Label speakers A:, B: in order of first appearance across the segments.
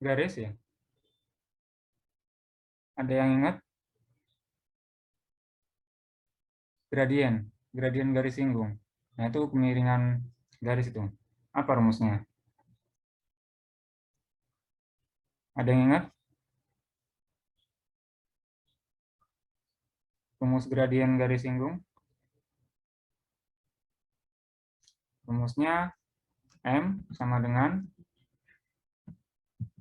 A: garis ya. Ada yang ingat? Gradien garis singgung. Nah, itu kemiringan garis itu. Apa rumusnya? Ada yang ingat? Rumus gradien garis singgung. Rumusnya M sama dengan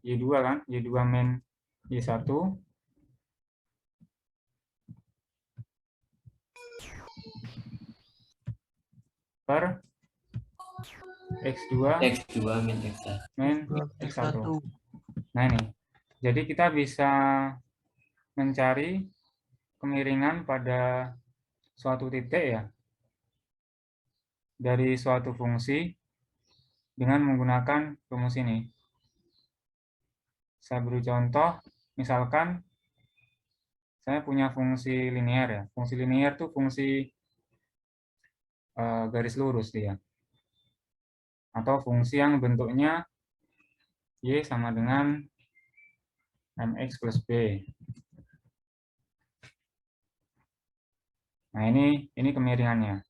A: Y2 kan? Y2 min Y1 per X2
B: X2 min X1.
A: min X1. Nah ini, jadi kita bisa mencari kemiringan pada suatu titik ya, dari suatu fungsi dengan menggunakan rumus ini. Saya beri contoh, misalkan saya punya fungsi linear ya. Fungsi linear itu fungsi garis lurus dia. Atau fungsi yang bentuknya Y sama dengan MX plus B. Nah ini kemiringannya.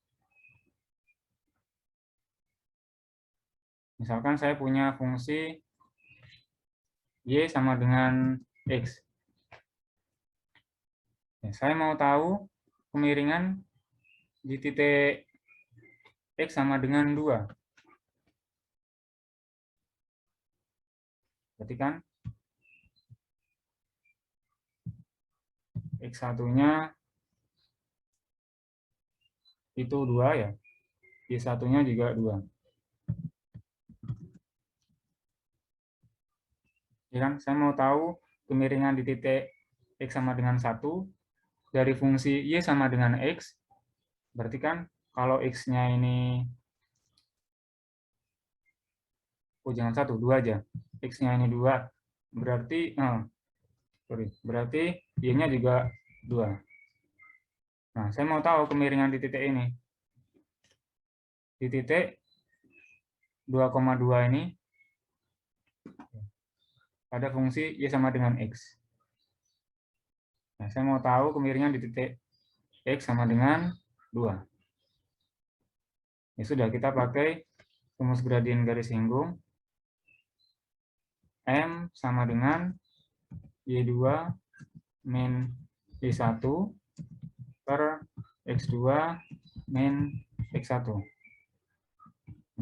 A: Misalkan saya punya fungsi Y sama dengan X. Ya, saya mau tahu kemiringan di titik X sama dengan 2. Berarti kan X1-nya itu 2 ya. Y1-nya juga 2. Ya kan? Saya mau tahu kemiringan di titik X sama dengan 1 dari fungsi Y sama dengan X. Berarti kan kalau X-nya ini, oh jangan 1, 2 aja. X-nya ini 2, berarti, berarti Y-nya juga 2. Nah, saya mau tahu kemiringan di titik ini. Di titik 2,2 ini pada fungsi Y sama dengan X. Nah, saya mau tahu kemiringan di titik X sama dengan 2. Ya sudah, kita pakai rumus gradien garis singgung. M sama dengan Y2 min Y1 per X2 min X1.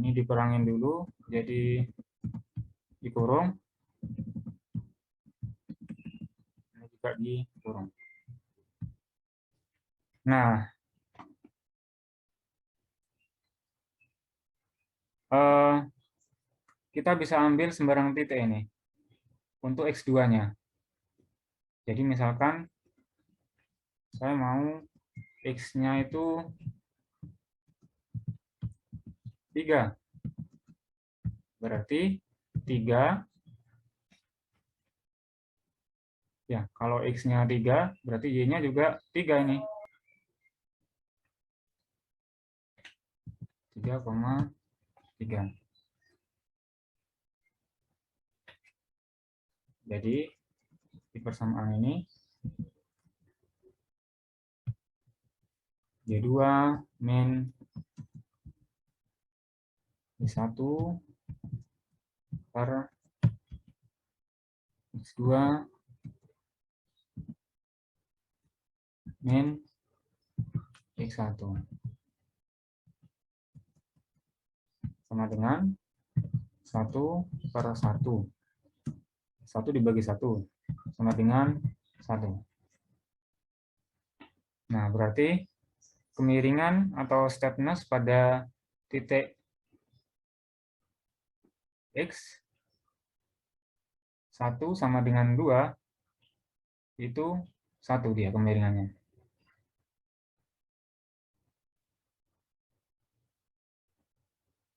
A: Ini dikurangin dulu, jadi dikurung. Ini juga dikurung. Nah, kita bisa ambil sembarang titik ini untuk X2-nya. Jadi misalkan saya mau X-nya itu 3. Berarti 3, ya kalau X-nya 3, berarti Y-nya juga 3 ini. 3,3. Jadi di persamaan ini Y2 min Y1 per X2 min X1 sama dengan 1 per 1. 1 dibagi 1 sama dengan 1. Nah, berarti kemiringan atau steepness pada titik X 1 sama dengan 2 itu 1 dia kemiringannya.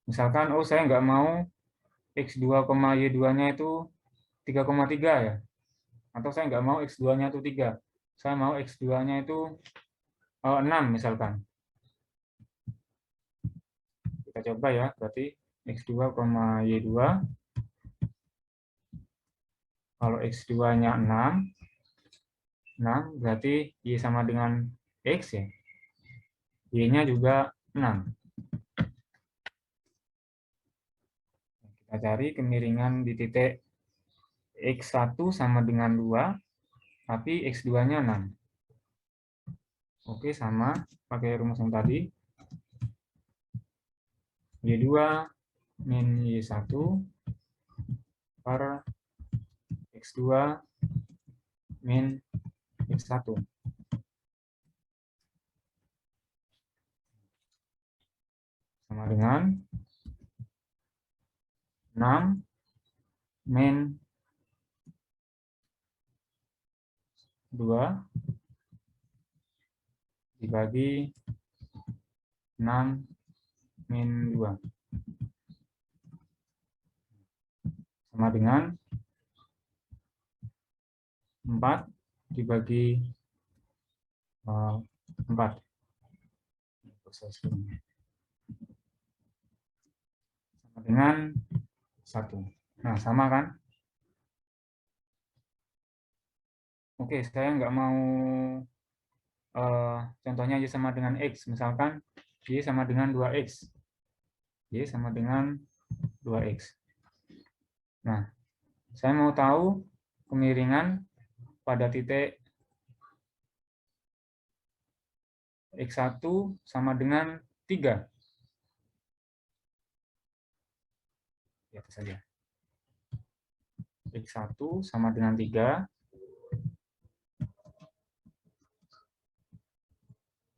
A: Misalkan, oh saya nggak mau X2, Y2-nya itu 3,3 ya. Atau saya nggak mau X2-nya itu 3. Saya mau X2-nya itu 6 misalkan. Kita coba ya, berarti X2, Y2 Kalau X2-nya 6 berarti Y sama dengan X ya. Y-nya juga 6. Kita cari kemiringan di titik X1 sama dengan 2, tapi X2-nya 6. Oke, sama. Pakai rumus yang tadi. Y2 min Y1 per X2 min X1. Sama dengan 6 min 2 dibagi 6 min 2. Sama dengan 4 dibagi 4. Sama dengan 1. Nah, sama kan? Oke, saya nggak mau contohnya Y sama dengan X. Misalkan Y sama dengan 2X. Y sama dengan 2X. Nah, saya mau tahu kemiringan pada titik X1 sama dengan 3. Di atas saja. X1 sama dengan 3.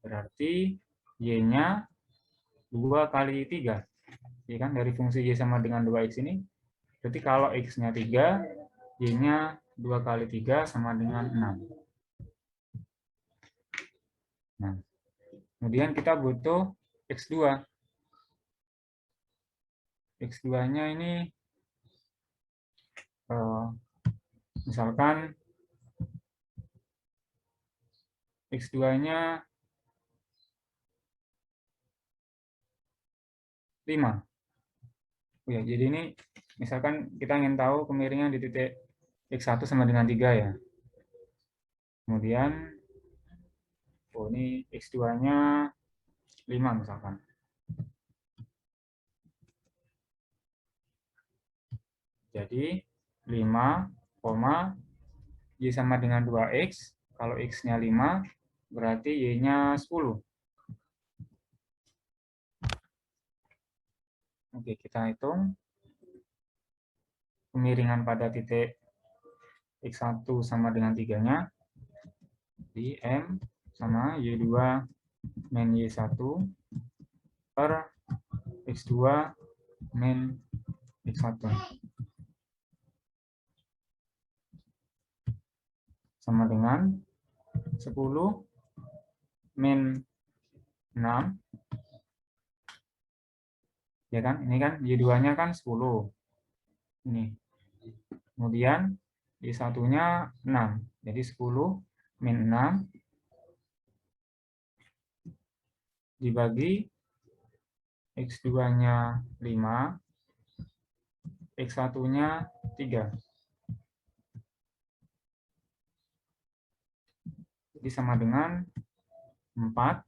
A: Berarti Y-nya 2 kali 3. Ya kan? Dari fungsi Y sama dengan 2X ini. Berarti kalau X-nya 3, Y-nya 2 kali 3 sama dengan 6. Nah, kemudian kita butuh X2. X2-nya ini misalkan X2-nya 5. Oh ya, jadi ini misalkan kita ingin tahu kemiringan di titik X1 sama dengan 3 ya. Kemudian ini X2-nya 5 misalkan. Jadi 5, Y sama dengan 2X. Kalau X-nya 5, berarti Y-nya 10. Oke, kita hitung kemiringan pada titik X1 sama dengan 3-nya. Di M sama Y2 min Y1 per X2 min X1. Sama dengan 10 min 6. Ya kan? Ini kan Y2-nya kan 10. Ini. Kemudian Y1-nya 6. Jadi 10 min 6 dibagi X2-nya 5, X1-nya 3. Jadi sama dengan 4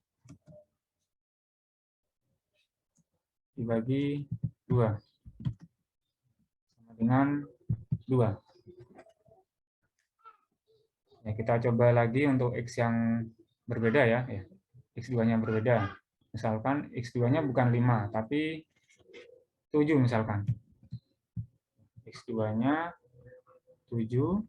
A: dibagi 2. Sama dengan 2. Ya, kita coba lagi untuk X yang berbeda ya. X2-nya berbeda. Misalkan X2-nya bukan 5, tapi 7 misalkan. X2-nya 7.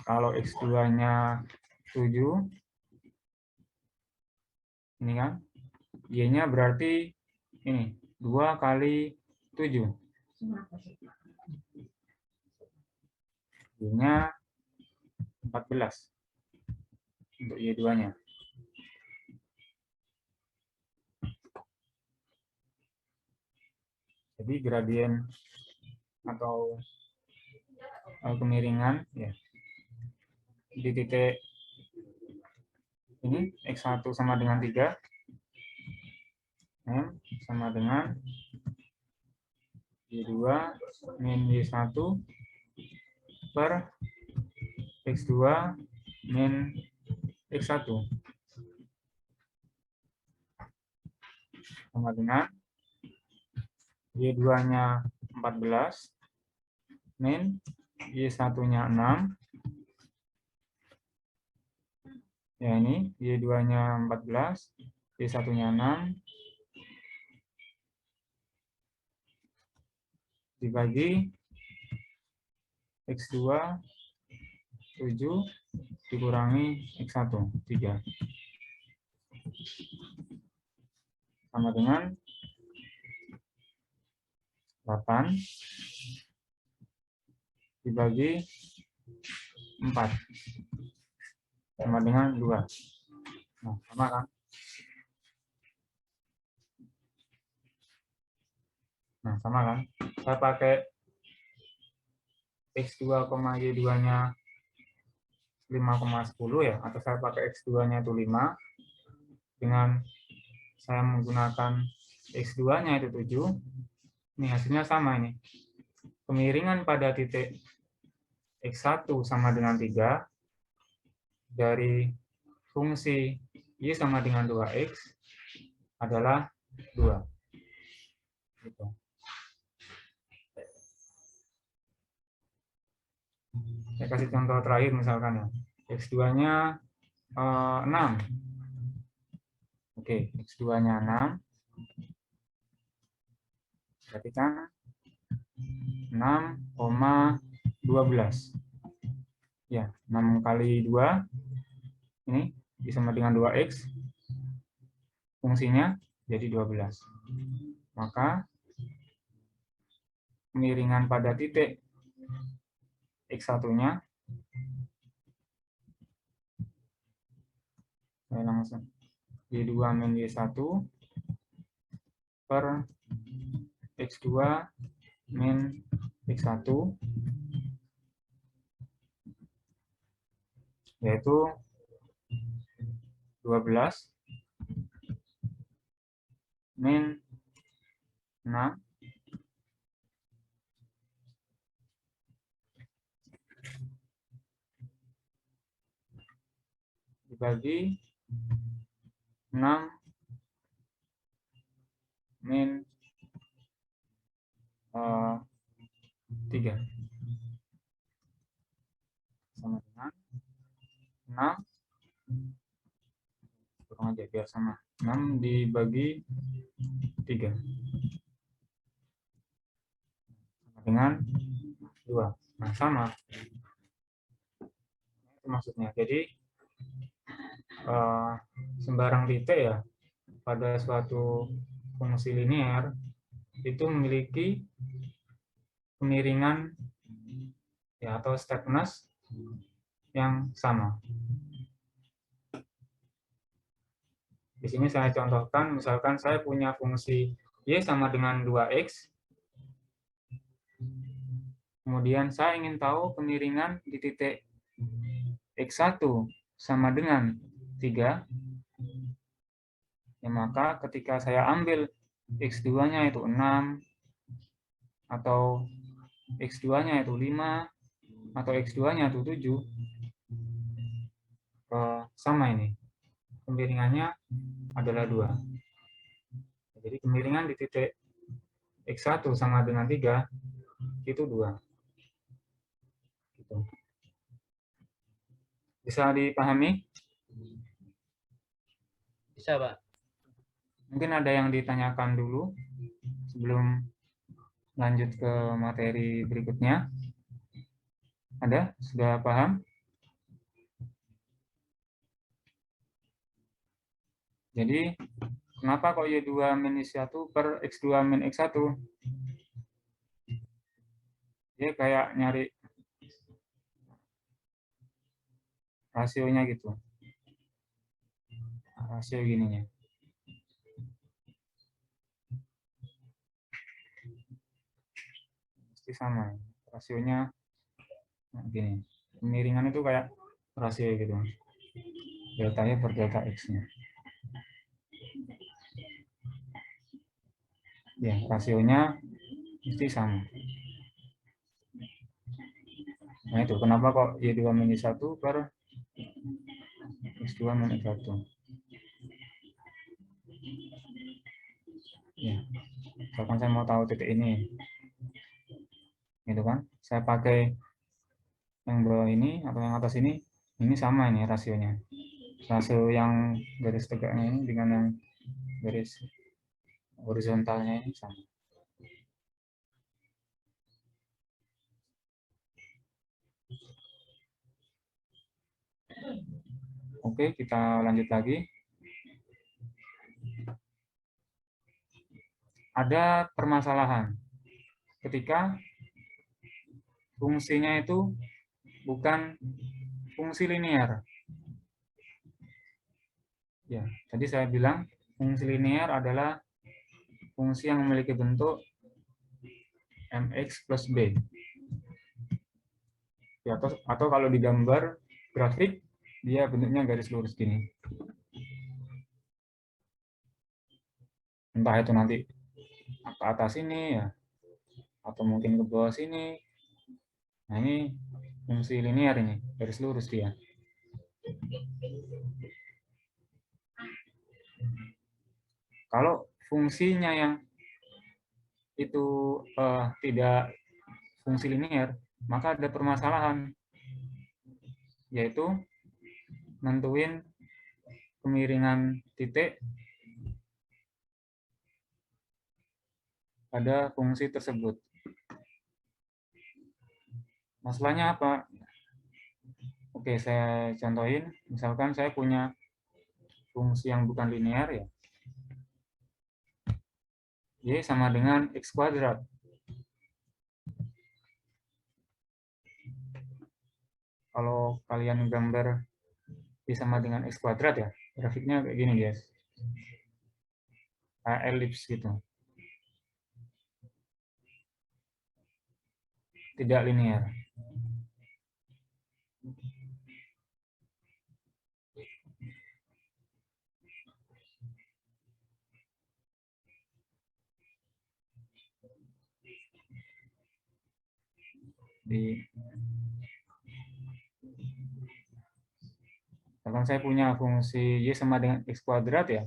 A: Kalau X2-nya 7, ini kan, Y-nya berarti ini, 2 kali 7. Y-nya 14 untuk Y2-nya. Jadi gradien atau kemiringan ya di titik ini X1 sama dengan 3, M sama dengan Y2 min Y1 per X2 min X1 sama dengan Y2-nya 14 min Y1-nya 6. Ya, ini Y2-nya 14, Y1-nya 6 dibagi X2 7 dikurangi X1 3 sama dengan 8 dibagi 4 sama dengan 2. Nah, sama kan? Nah, sama kan? Saya pakai X2, Y2-nya 5,10 ya, atau saya pakai X2-nya itu 5 dengan saya menggunakan X2-nya itu 7. Ini hasilnya sama ini. Kemiringan pada titik X1 sama dengan 3 dari fungsi Y sama dengan 2X adalah 2. Gitu. Saya kasih contoh terakhir misalkan ya. X2-nya 6. Oke, X2-nya 6. Berarti kan 6,12. Ya, 6 kali 2 ini sama dengan 2X. Fungsinya jadi 12. Maka kemiringan pada titik X1-nya saya langsung Y2 min Y1 per X2 min X1 yaitu 12 min 6 dibagi 6 min 3 sama dengan 6 kurang aja biar sama 6 dibagi 3 sama dengan 2. Nah, sama. Itu maksudnya. Jadi sembarang titik ya pada suatu fungsi linear itu memiliki kemiringan ya atau steepness yang sama. Di sini saya contohkan, misalkan saya punya fungsi Y sama dengan 2X, kemudian saya ingin tahu kemiringan di titik X1 sama dengan 3, ya maka ketika saya ambil X2-nya itu 6, atau X2-nya itu 5, atau X2-nya itu 7, sama ini. Kemiringannya adalah 2. Jadi kemiringan di titik X1 sama dengan 3 itu 2. Gitu. Bisa dipahami?
B: Bisa, Pak.
A: Mungkin ada yang ditanyakan dulu sebelum lanjut ke materi berikutnya. Ada? Sudah paham? Jadi, kenapa kok Y2 min Y1 per X2 min X1? Dia kayak nyari rasionya gitu. Rasio gininya. Mesti sama. Rasionya gini. Kemiringan itu kayak rasio gitu. Delta-nya per delta X-nya. Ya, rasionya mesti sama. Nah itu kenapa kok Y2 min 1 per X2 min X1. Ya, misalkan saya mau tahu titik ini, gitu kan? Saya pakai yang bawah ini atau yang atas ini sama ini rasionya. Rasio yang garis tegaknya ini dengan yang garis horizontalnya ini sama. Oke, kita lanjut lagi. Ada permasalahan ketika fungsinya itu bukan fungsi linear. Ya, tadi saya bilang fungsi linear adalah fungsi yang memiliki bentuk mx plus b. Ya, atau kalau digambar grafik, dia bentuknya garis lurus gini. Entah itu nanti ke atas ini ya, atau mungkin ke bawah sini. Nah ini fungsi linear ini, garis lurus dia. Kalau fungsinya yang itu tidak fungsi linear, maka ada permasalahan, yaitu nentuin kemiringan titik pada fungsi tersebut. Masalahnya apa? Oke, saya contohin. Misalkan saya punya fungsi yang bukan linear ya. Y sama dengan X kuadrat. Kalau kalian gambar Y sama dengan X kuadrat ya, grafiknya kayak gini guys. Kayak elips gitu. Tidak linear. Misalkan saya punya fungsi Y sama dengan X kuadrat ya,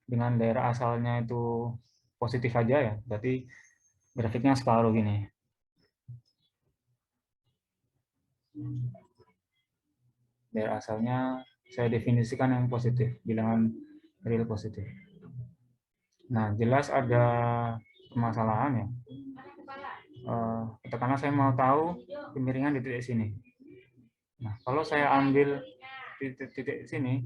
A: dengan daerah asalnya itu positif aja ya, berarti grafiknya separuh gini. Daerah asalnya saya definisikan yang positif, bilangan real positif. Nah, jelas ada permasalahan ya. Katakanlah saya mau tahu kemiringan di titik sini. Nah, kalau saya ambil titik sini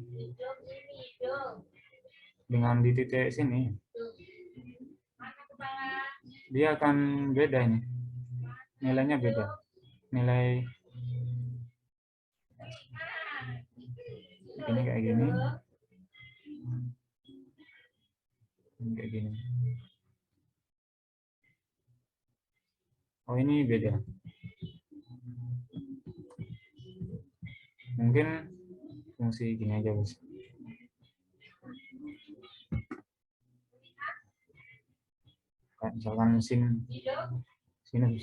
A: dengan di titik sini, dia akan beda ini. Nilainya beda. Nilai ini kayak gini. Kayak gini. Oh, ini beda. Mungkin fungsi gini aja, Bos. Kayak misalkan sinus,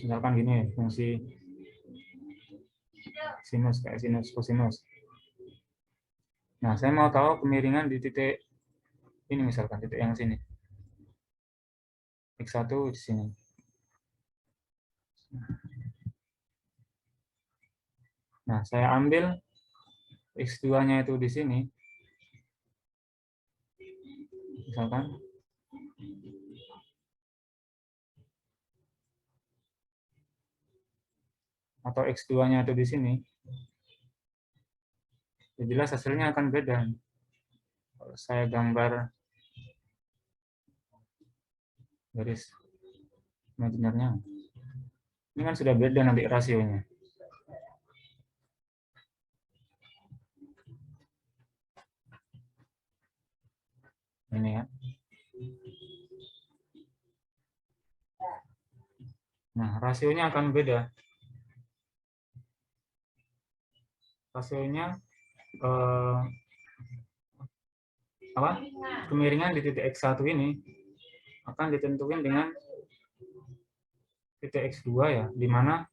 A: misalkan gini ya, fungsi sinus kayak sinus kosinus. Nah, saya mau tahu kemiringan di titik ini, misalkan titik yang sini. X1 di sini. Nah, saya ambil X2-nya itu di sini. Misalkan. Atau X2-nya itu di sini. Ya jelas hasilnya akan beda. Kalau saya gambar garis imajinernya, ini kan sudah beda nanti rasionya. Ini ya. Nah, rasionya akan beda. Rasionya kemiringan di titik X1 ini akan ditentukan dengan titik X2 ya, di mana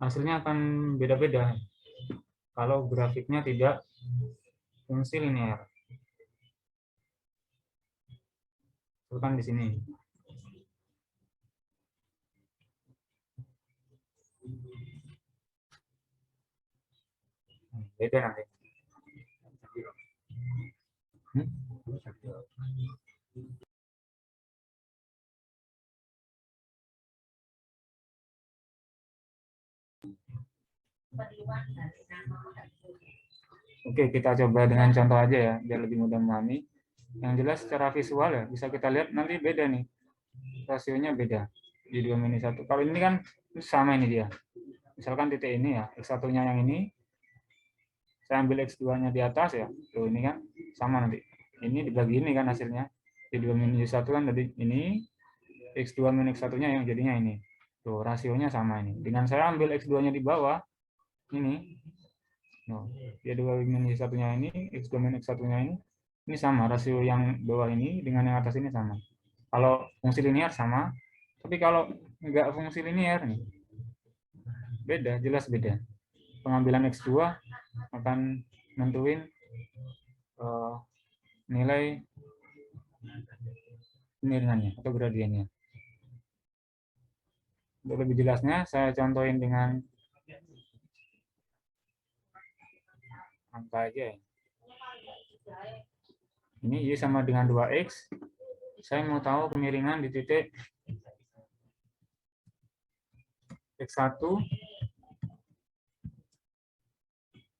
A: hasilnya akan beda-beda kalau grafiknya tidak fungsi linear. Misalkan di sini. Beda nanti. Oke, kita coba dengan contoh aja ya, biar lebih mudah memahami. Yang jelas secara visual ya, bisa kita lihat nanti beda nih. Rasionya beda di 2-1. Kalau ini kan sama ini dia. Misalkan titik ini ya, X1-nya yang ini, saya ambil X2-nya di atas ya. Tuh ini kan sama nanti. Ini dibagi ini kan hasilnya. Di 2-1 kan tadi ini, X2 min X1-nya yang jadinya ini. Tuh, rasionya sama ini. Dengan saya ambil X2-nya di bawah, ini, dia 2-1-nya ini, X2 min X1-nya ini sama. Rasio yang bawah ini dengan yang atas ini sama. Kalau fungsi linear sama, tapi kalau nggak fungsi linear nih, beda, jelas beda. Pengambilan X2 akan nentuin nilai kemiringannya atau gradiennya. Untuk lebih jelasnya, saya contohin dengan angka aja ya. Ini Y sama dengan 2X. Saya mau tahu kemiringan di titik X1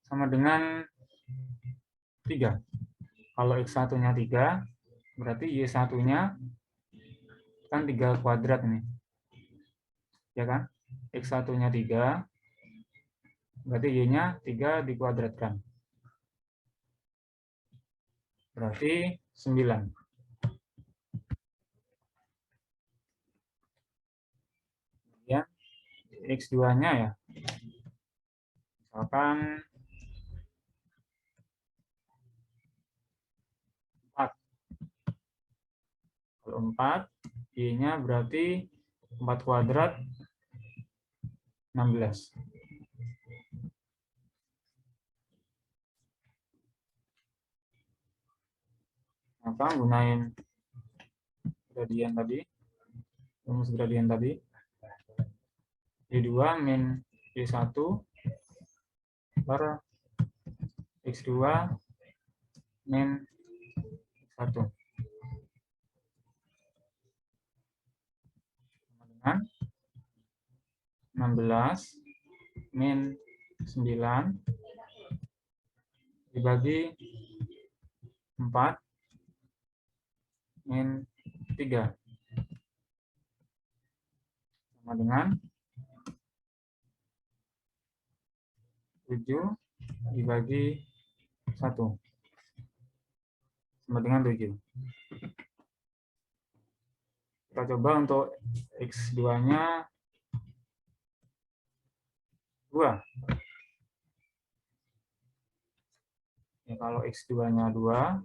A: sama dengan 3. Kalau X1-nya 3, berarti Y1-nya kan 3 kuadrat nih. Ya kan? X1-nya 3, berarti Y-nya 3 dikuadratkan. Berarti 9. Ya, X2-nya ya. Misalkan 4. Kalau 4, Y-nya berarti 4 kuadrat 16. Maka gunain gradien tadi, rumus gradien tadi, Y2 min Y1 per X2 min X1 sama dengan 16 min 9 dibagi 4 min 3 sama dengan 7 dibagi 1 sama dengan 7. Kita coba untuk X2-nya 2. Ya, kalau X2-nya 2,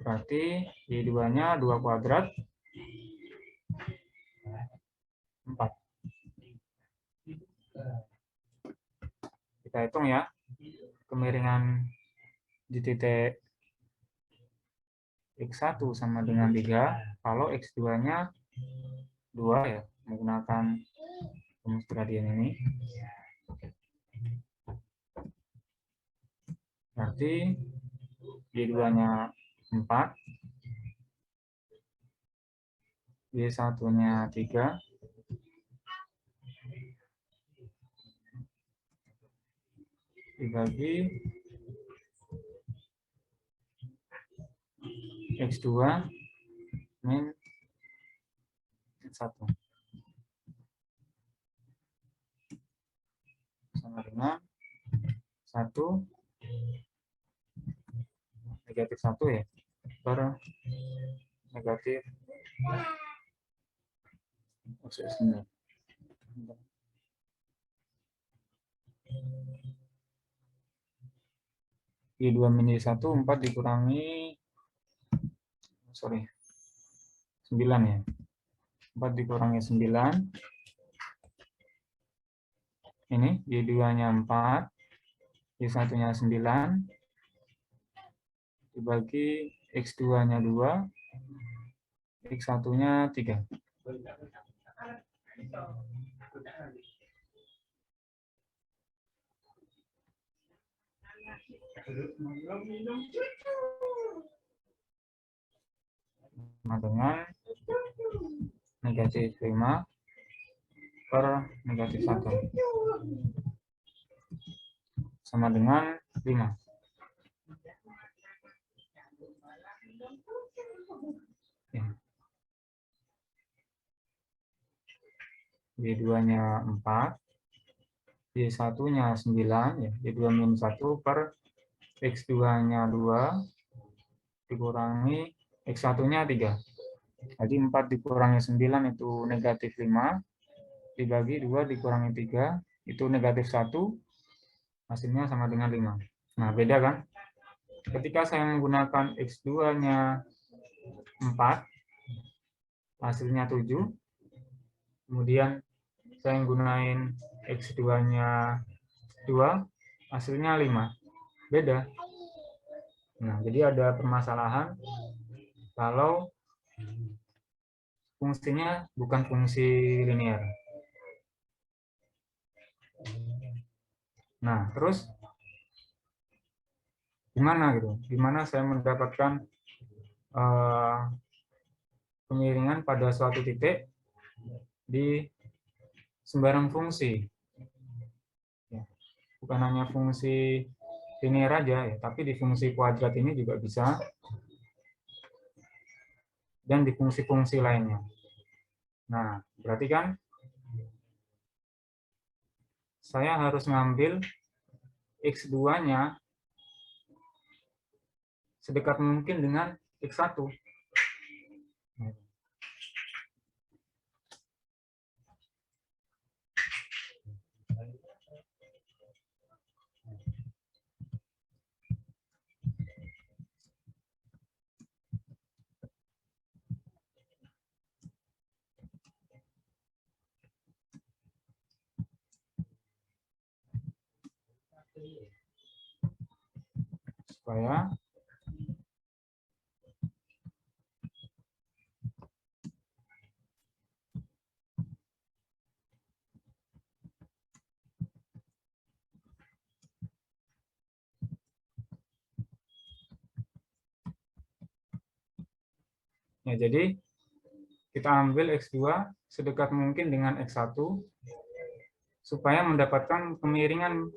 A: berarti Y2-nya 2 kuadrat 4. Kita hitung ya, kemiringan di titik X1 sama dengan 3, kalau X2-nya 2 ya, menggunakan rumus gradien ini. Berarti Y2-nya 4, Y1-nya 3, dibagi X2 min X1 sama dengan 1 negatif 1 ya, per negatif Y2 min Y1, 4 dikurangi, sorry, 9 ya. 4 dikurangi 9. Ini Y2-nya 4, Y1-nya 9, dibagi X2-nya 2, X1-nya 3. Sama dengan negatif 5 per negatif 1. Sama dengan 5. Ya. Y2-nya 4, Y1-nya 9, ya. Y2 min 1 per X2-nya 2, dikurangi X1-nya 3. Jadi 4 dikurangi 9 itu negatif 5, dibagi 2 dikurangi 3, itu negatif 1, hasilnya sama dengan 5. Nah, beda kan? Ketika saya menggunakan X2-nya 4, hasilnya 7, kemudian saya menggunakan X2-nya 2, hasilnya 5. Beda. Nah, jadi ada permasalahan kalau fungsinya bukan fungsi linear. Nah, terus gimana gitu? Gimana saya mendapatkan pengiringan pada suatu titik di sembarang fungsi? Ya, bukan hanya fungsi linear aja, ya, tapi di fungsi kuadrat ini juga bisa, dan di fungsi-fungsi lainnya. Nah, berarti kan saya harus ngambil X2-nya sedekat mungkin dengan X1. Supaya ya, jadi kita ambil X2 sedekat mungkin dengan X1 supaya mendapatkan kemiringan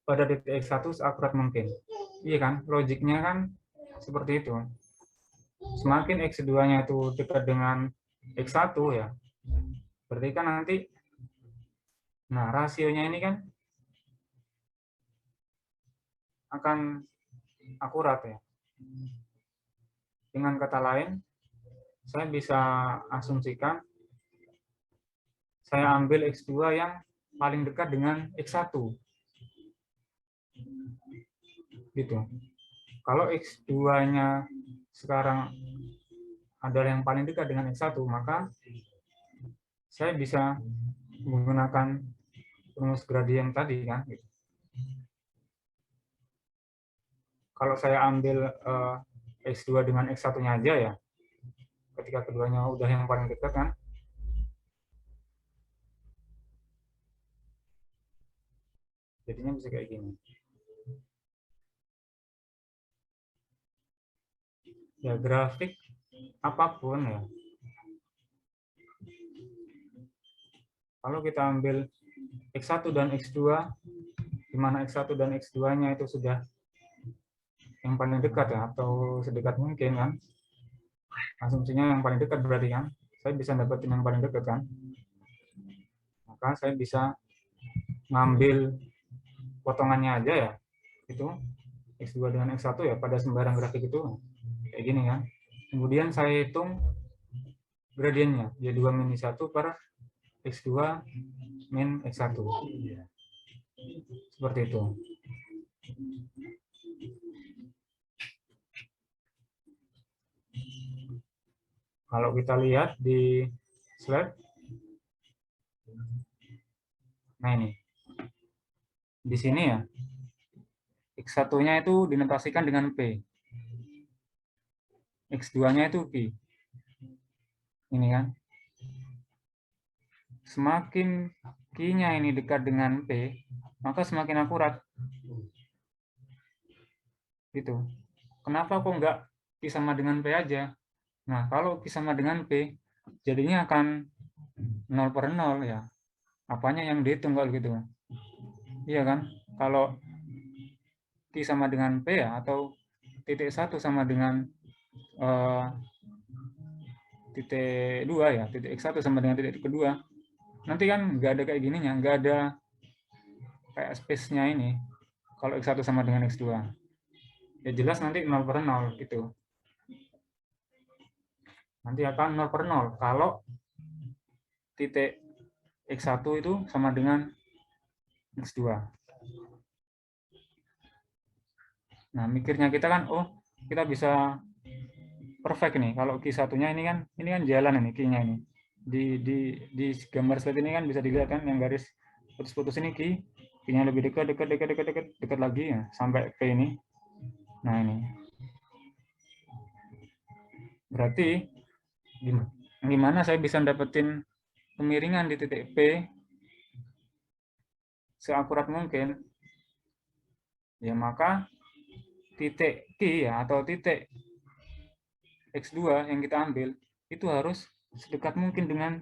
A: pada titik X1 seakurat mungkin. Iya kan? Logiknya kan seperti itu. Semakin X2-nya itu dekat dengan X1 ya, berarti kan nanti, nah rasionya ini kan akan akurat ya. Dengan kata lain, saya bisa asumsikan saya ambil X2 yang paling dekat dengan X1. Gitu. Kalau X2-nya sekarang adalah yang paling dekat dengan X1, maka saya bisa menggunakan rumus gradien tadi kan. Kalau saya ambil X2 dengan X1-nya aja ya, ketika keduanya udah yang paling dekat kan, jadinya bisa kayak gini. Ya, grafik apapun ya, kalau kita ambil X1 dan X2, di mana X1 dan X2-nya itu sudah yang paling dekat ya, atau sedekat mungkin kan, asumsinya yang paling dekat berarti kan, saya bisa dapetin yang paling dekat kan, maka saya bisa ngambil potongannya aja ya, itu X2 dengan X1 ya, pada sembarang grafik itu kayak gini kan. Kemudian saya hitung gradiennya, Y2 min 1 per X2 min X1. Seperti itu. Kalau kita lihat di slide, nah ini, di sini ya, X1-nya itu dinotasikan dengan P. X2-nya itu Q. Ini kan. Semakin Q-nya ini dekat dengan P, maka semakin akurat. Gitu. Kenapa kok nggak Q sama dengan P aja? Nah, kalau Q sama dengan P, jadinya akan 0/0 ya. Apanya yang dihitung kalau gitu? Iya kan? Kalau Q sama dengan P ya, atau titik 1 sama dengan titik 2 ya, titik X1 sama dengan titik kedua, nanti kan nggak ada kayak gininya, nggak ada kayak space-nya ini kalau X1 sama dengan X2. Ya jelas nanti 0/0 gitu. Nanti akan 0/0 kalau titik X1 itu sama dengan X2. Nah, mikirnya kita kan, oh kita bisa perfect nih kalau Q1-nya ini kan jalan ini Q-nya ini. Di gambar slide ini kan bisa dilihat kan yang garis putus-putus ini Q-nya lebih dekat lagi ya sampai P ini. Nah, ini. Berarti gimana saya bisa dapetin kemiringan di titik P seakurat mungkin? Ya maka titik Q ya atau titik X2 yang kita ambil itu harus sedekat mungkin dengan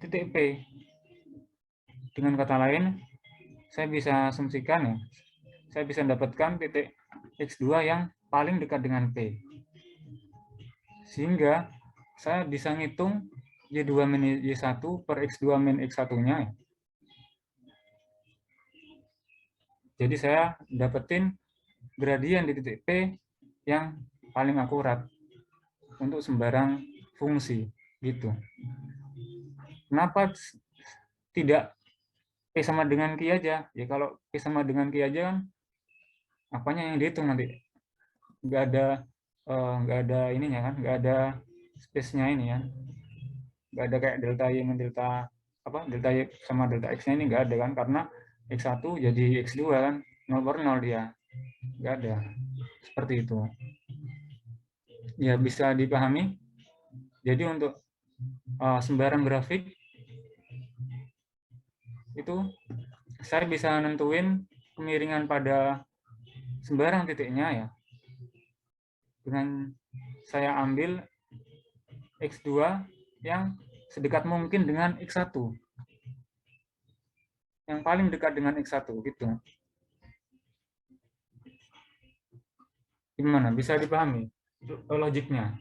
A: titik P. Dengan kata lain, saya bisa asumsikan ya, saya bisa mendapatkan titik X2 yang paling dekat dengan P. Sehingga saya bisa ngitung Y2 min Y1 per X2 min X1-nya. Ya. Jadi saya dapetin gradien di titik P yang paling akurat untuk sembarang fungsi gitu. Kenapa tidak P sama dengan Q aja? Ya kalau P sama dengan Q aja kan apanya yang dihitung nanti? Nggak ada ininya kan, nggak ada space-nya ini ya. Nggak ada kayak delta Y dengan delta Y sama delta X-nya ini nggak ada kan, karena X1 jadi X2 kan, 0/0 dia. Nggak ada. Seperti itu. Ya bisa dipahami. Jadi untuk sembarang grafik itu saya bisa nentuin kemiringan pada sembarang titiknya ya. Dengan saya ambil X2 yang sedekat mungkin dengan X1. Yang paling dekat dengan X1 gitu. Gimana? Bisa dipahami logiknya?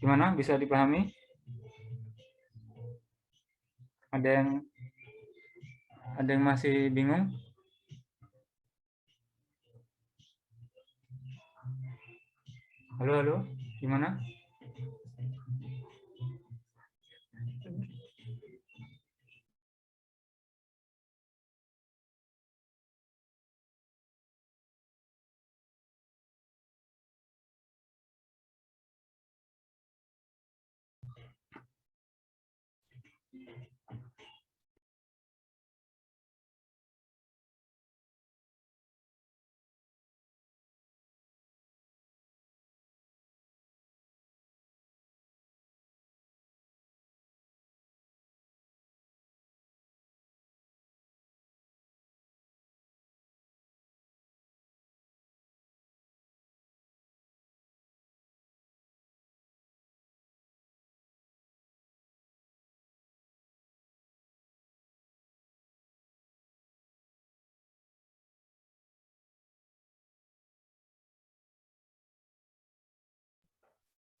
A: Gimana? Bisa dipahami? Ada yang masih bingung? Halo, gimana?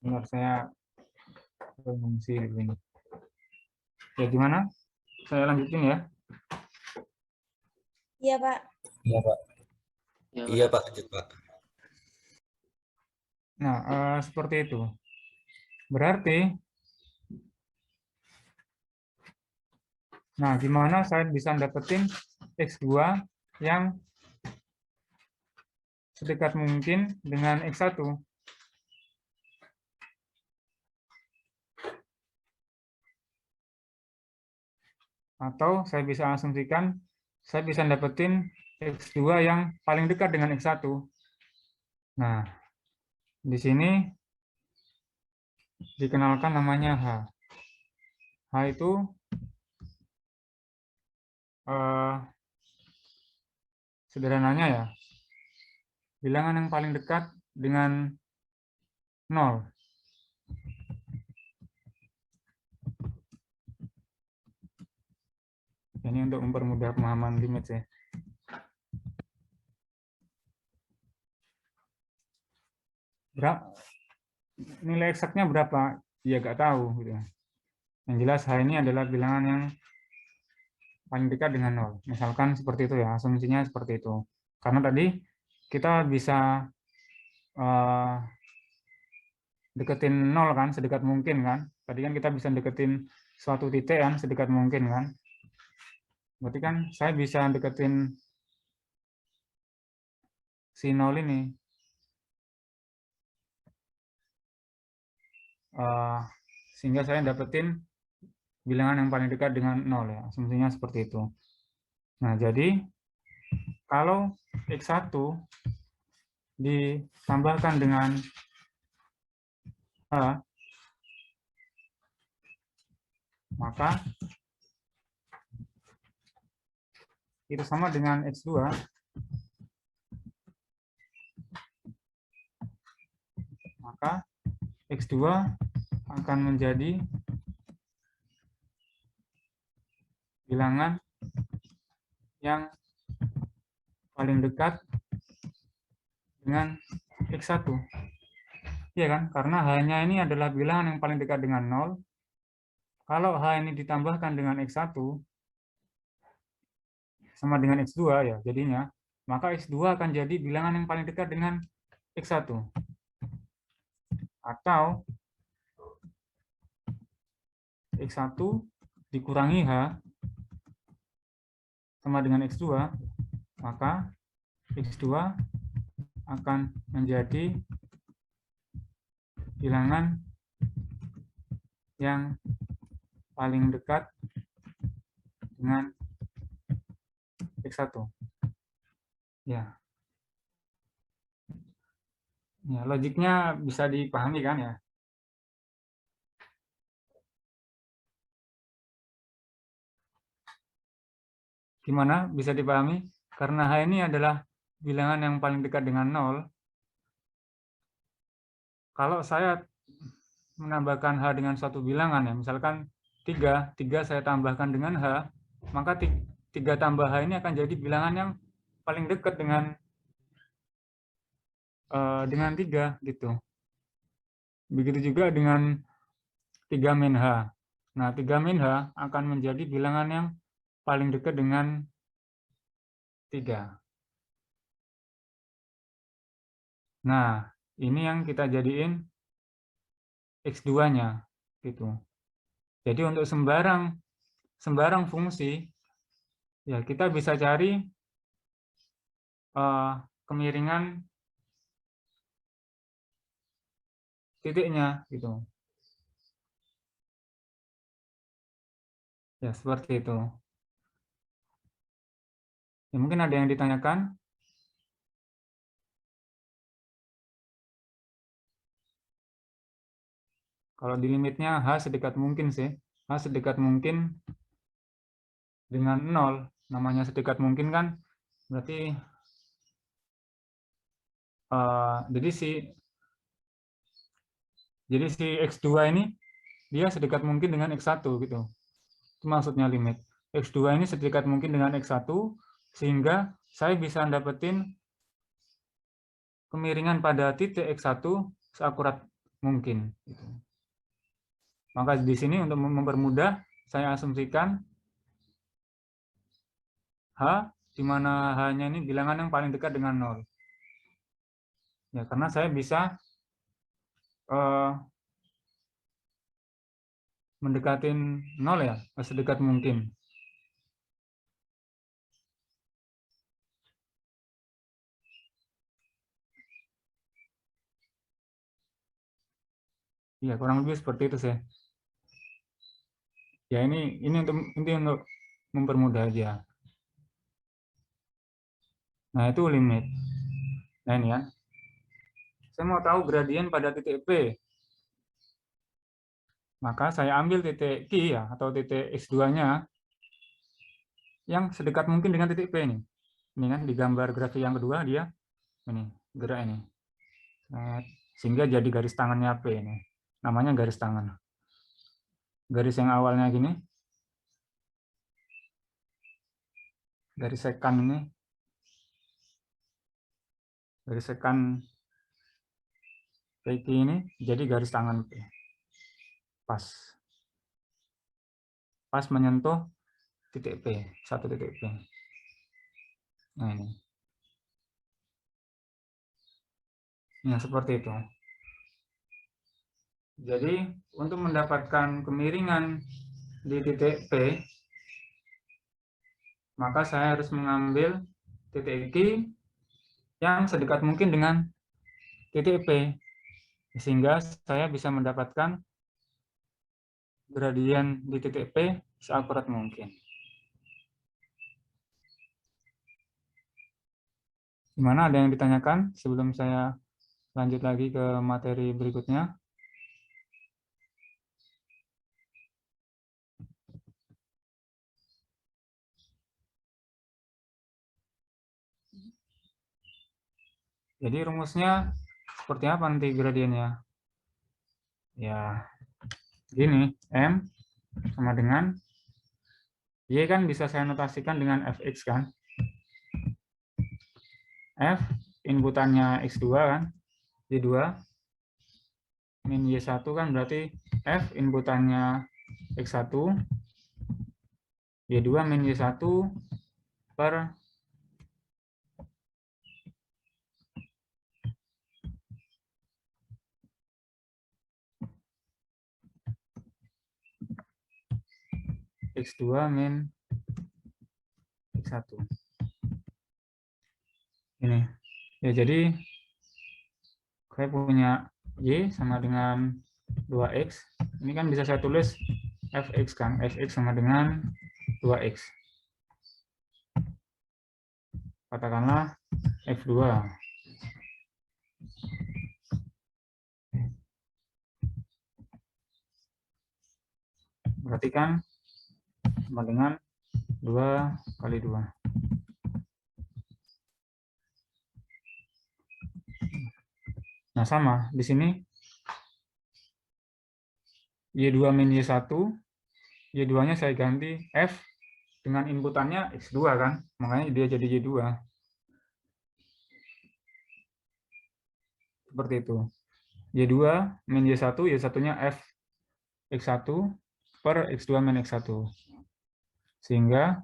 A: Benar, saya mengungsi ini. Ya gimana? Saya lanjutin ya.
B: Iya, Pak.
C: Iya, Pak. Iya, Pak. Lanjut, Pak.
A: Nah, seperti itu. Berarti, nah gimana saya bisa dapetin X2 yang sedekat mungkin dengan X1. Atau saya bisa asumsikan, saya bisa dapetin X2 yang paling dekat dengan X1. Nah, di sini dikenalkan namanya H. H itu sederhananya ya, bilangan yang paling dekat dengan 0. Ini untuk mempermudah pemahaman limit ya. Nilai eksaknya berapa? Ya nggak tahu gitu. Yang jelas H ini adalah bilangan yang paling dekat dengan 0. Misalkan seperti itu ya, asumsinya seperti itu. Karena tadi kita bisa deketin 0 kan, sedekat mungkin kan. Tadi kan kita bisa deketin suatu titik kan, sedekat mungkin kan. Berarti kan saya bisa deketin si 0 ini. Sehingga saya dapetin bilangan yang paling dekat dengan 0 ya, asumsinya seperti itu. Nah, jadi kalau X1 ditambahkan dengan H, maka itu sama dengan X2 maka X2 akan menjadi bilangan yang paling dekat dengan X1. Iya kan? Karena H-nya ini adalah bilangan yang paling dekat dengan 0. Kalau H ini ditambahkan dengan X1 sama dengan X2 ya jadinya, maka X2 akan jadi bilangan yang paling dekat dengan X1. Atau X1 dikurangi H sama dengan X2, maka X2 akan menjadi bilangan yang paling dekat dengan X1. Ya. Ya, logiknya bisa dipahami kan ya? Gimana bisa dipahami? Karena H ini adalah bilangan yang paling dekat dengan 0. Kalau saya menambahkan H dengan suatu bilangan ya, misalkan 3 saya tambahkan dengan H, maka 3 tambah H ini akan jadi bilangan yang paling dekat dengan 3 gitu. Begitu juga dengan 3 min H. Nah, 3 min H akan menjadi bilangan yang paling dekat dengan 3. Nah, ini yang kita jadiin X2-nya gitu. Jadi untuk sembarang fungsi ya kita bisa cari kemiringan titiknya gitu. Ya, seperti itu. Ya, mungkin ada yang ditanyakan? Kalau di limitnya H sedekat mungkin sih. H sedekat mungkin dengan 0. Namanya sedekat mungkin kan berarti jadi si X2 ini dia sedekat mungkin dengan X1 gitu. Itu maksudnya limit. X2 ini sedekat mungkin dengan X1 sehingga saya bisa dapetin kemiringan pada titik X1 seakurat mungkin gitu. Maka di sini untuk mempermudah saya asumsikan H di mana H-nya ini bilangan yang paling dekat dengan 0. Ya, karena saya bisa mendekatin 0 ya, sedekat mungkin. Iya, kurang lebih seperti itu sih. Ya ini untuk mempermudah aja. Nah, itu limit. Nah, ini ya. Saya mau tahu gradien pada titik P. Maka saya ambil titik Q ya, atau titik X2-nya yang sedekat mungkin dengan titik P ini. Ini kan di gambar grafik yang kedua dia ini gerak ini. Sehingga jadi garis tangannya P ini. Namanya garis tangan. Garis yang awalnya gini. Garis sekan ini. Garis sekan P ini jadi garis tangan P. Pas. Pas menyentuh titik P, satu titik P. Nah ini. Nah, seperti itu. Jadi, untuk mendapatkan kemiringan di titik P, maka saya harus mengambil titik Q yang sedekat mungkin dengan titik P, sehingga saya bisa mendapatkan gradien di titik P seakurat mungkin. Gimana, ada yang ditanyakan sebelum saya lanjut lagi ke materi berikutnya? Jadi rumusnya seperti apa nanti gradiennya? Ya, gini, M sama dengan Y kan bisa saya notasikan dengan Fx kan. F inputannya X2 kan, Y2 min Y1 kan berarti F inputannya X1, Y2 min Y1 per X2 min X1. Ini. Ya, jadi saya punya Y sama dengan 2X. Ini kan bisa saya tulis Fx kan. Fx sama dengan 2X. Katakanlah F2. Berarti kan sama dengan 2 kali 2. Nah, sama. Di sini Y2 min Y1, Y2-nya saya ganti F dengan inputannya X2 kan. Makanya dia jadi Y2. Seperti itu. Y2 min Y1, Y1-nya F X1 per X2 min X1. Sehingga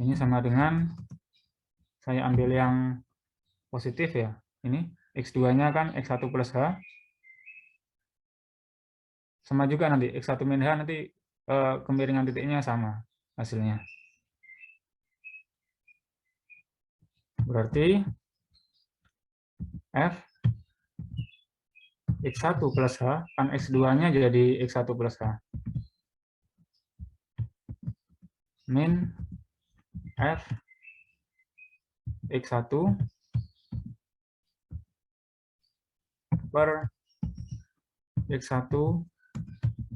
A: ini sama dengan, saya ambil yang positif ya. Ini X2-nya kan X1 plus H. Sama juga nanti X1 min H nanti kemiringan titiknya sama hasilnya. Berarti F X1 plus H, kan X2-nya jadi X1 plus H. Min F X1 per X1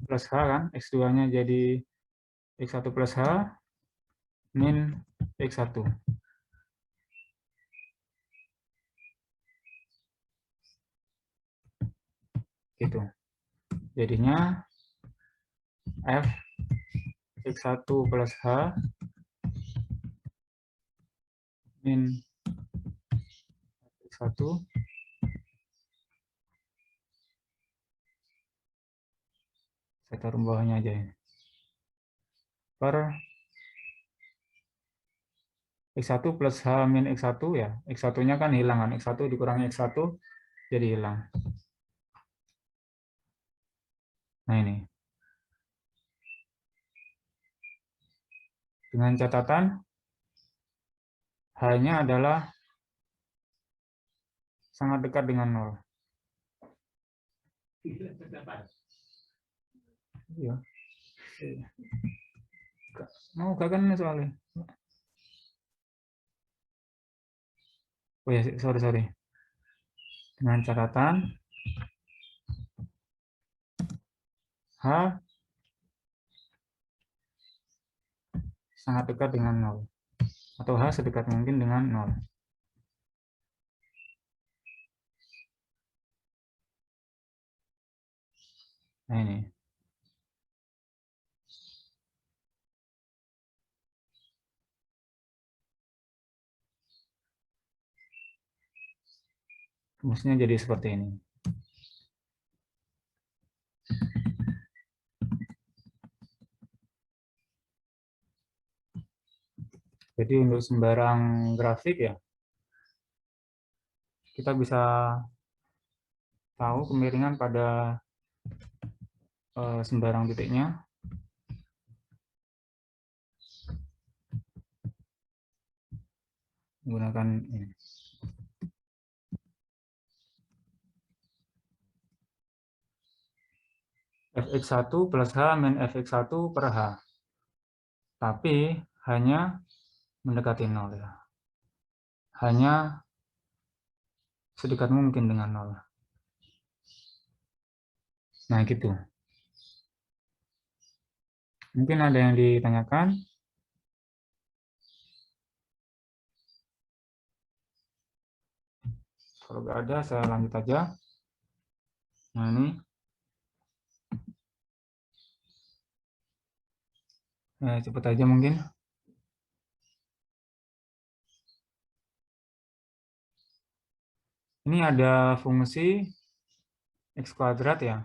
A: plus H kan, X2-nya jadi X1 plus H min X1. Gitu. Jadinya F X1 plus H min X1 saya taruh bawahnya aja ya. Per X1 plus H min X1 ya. X1-nya kan hilang kan. X1 dikurangi X1 jadi hilang. Nah ini. Dengan catatan H-nya adalah sangat dekat dengan 0. Iya. Mau gak kan soalnya? Oh ya, sorry. Dengan catatan H sangat dekat dengan 0. Atau H sedekat mungkin dengan 0. Nah ini. Rumusnya jadi seperti ini. Jadi untuk sembarang grafik ya, kita bisa tahu kemiringan pada sembarang titiknya. Menggunakan ini. fx1 plus H min fx1 per H. Tapi hanya mendekati 0 ya. Hanya sedekat mungkin dengan 0. Nah, gitu. Mungkin ada yang ditanyakan. Kalau nggak ada, saya lanjut aja. Nah, ini. Cepat aja mungkin. Ini ada fungsi X kuadrat ya.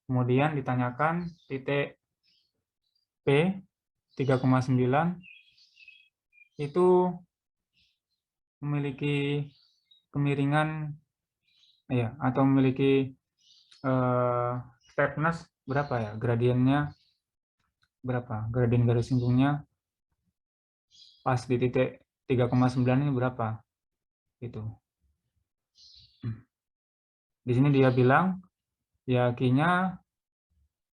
A: Kemudian ditanyakan titik P 3,9 itu memiliki kemiringan ya, atau memiliki steepness berapa ya, gradiennya berapa, gradien garis lingkungnya pas di titik 3,9 ini berapa itu. Di sini dia bilang ya Q-nya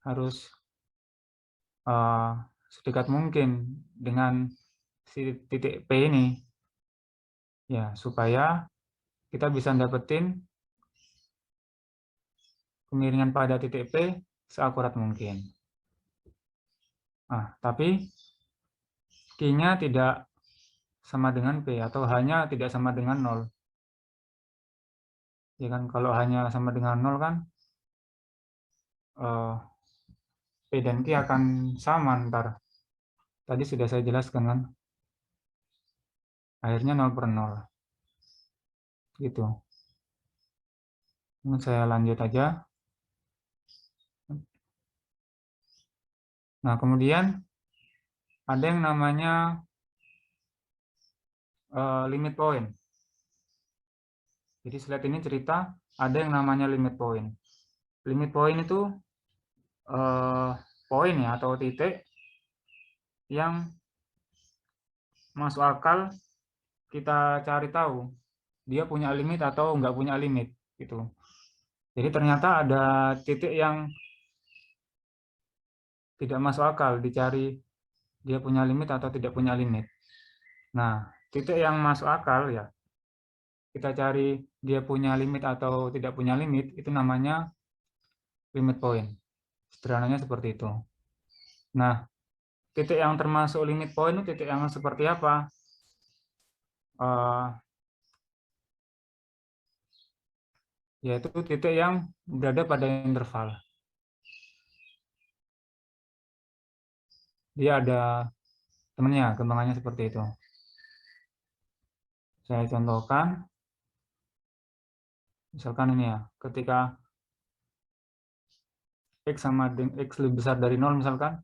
A: harus sedekat mungkin dengan si titik P ini ya, supaya kita bisa dapetin kemiringan pada titik P seakurat mungkin. Tapi Q-nya tidak sama dengan P atau hanya tidak sama dengan 0. Ya kan, kalau hanya sama dengan 0 kan P dan Q akan sama ntar. Tadi sudah saya jelaskan kan. Akhirnya 0 per 0. Gitu. Mungkin saya lanjut aja. Nah, kemudian ada yang namanya limit point. Jadi slide ini cerita ada yang namanya limit point. Limit point itu poin ya, atau titik yang masuk akal kita cari tahu dia punya limit atau nggak punya limit gitu. Jadi ternyata ada titik yang tidak masuk akal dicari dia punya limit atau tidak punya limit. Nah, titik yang masuk akal ya kita cari dia punya limit atau tidak punya limit, itu namanya limit point. Sederhananya seperti itu. Nah, titik yang termasuk limit point itu titik yang seperti apa? Yaitu titik yang berada pada interval. Dia ada temannya, kembangannya seperti itu. Saya contohkan. Misalkan ini ya, ketika X sama dengan X lebih besar dari 0 misalkan,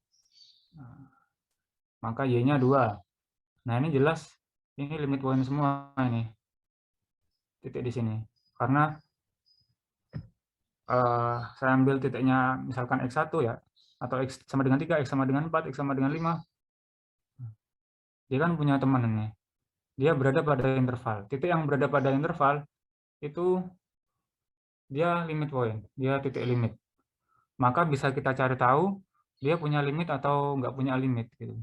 A: maka Y-nya 2. Nah, ini jelas ini limit point semua ini. Titik di sini. Karena saya ambil titiknya misalkan X1 ya, atau X sama dengan 3, X sama dengan 4, X sama dengan 5. Dia kan punya teman ini. Dia berada pada interval. Titik yang berada pada interval itu dia limit point, dia titik limit. Maka bisa kita cari tahu dia punya limit atau nggak punya limit gitu.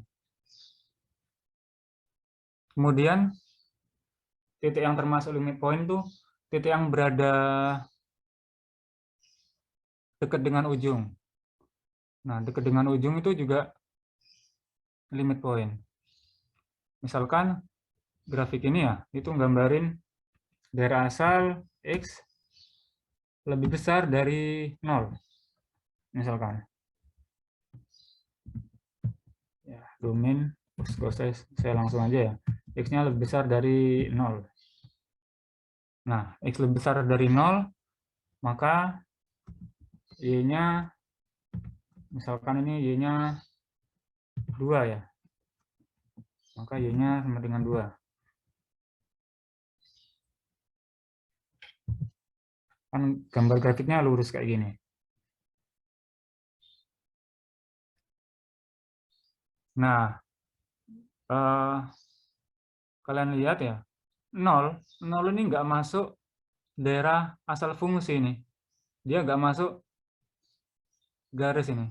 A: Kemudian titik yang termasuk limit point tuh titik yang berada dekat dengan ujung. Nah, dekat dengan ujung itu juga limit point. Misalkan grafik ini ya, itu nggambarin daerah asal X lebih besar dari 0. Misalkan. Ya, domain, saya langsung aja ya. X-nya lebih besar dari 0. Nah, X lebih besar dari 0, maka Y-nya, misalkan ini Y-nya 2 ya. Maka Y-nya sama dengan 2. Kan gambar grafiknya lurus kayak gini. Nah, kalian lihat ya, 0 ini nggak masuk daerah asal fungsi ini. Dia nggak masuk garis ini.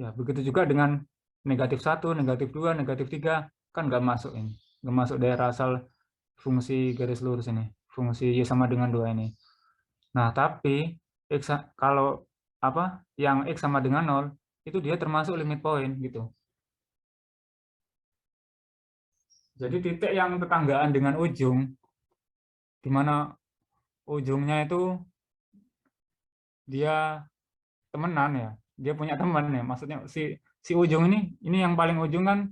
A: Ya, begitu juga dengan negatif 1, negatif 2, negatif 3, kan nggak masuk ini. Nggak masuk daerah asal fungsi garis lurus ini. Fungsi Y sama dengan 2 ini. Nah, tapi X, kalau yang X sama dengan 0, itu dia termasuk limit point gitu. Jadi titik yang tetanggaan dengan ujung, di mana ujungnya itu dia temenan ya, dia punya teman ya, maksudnya si ujung ini yang paling ujung kan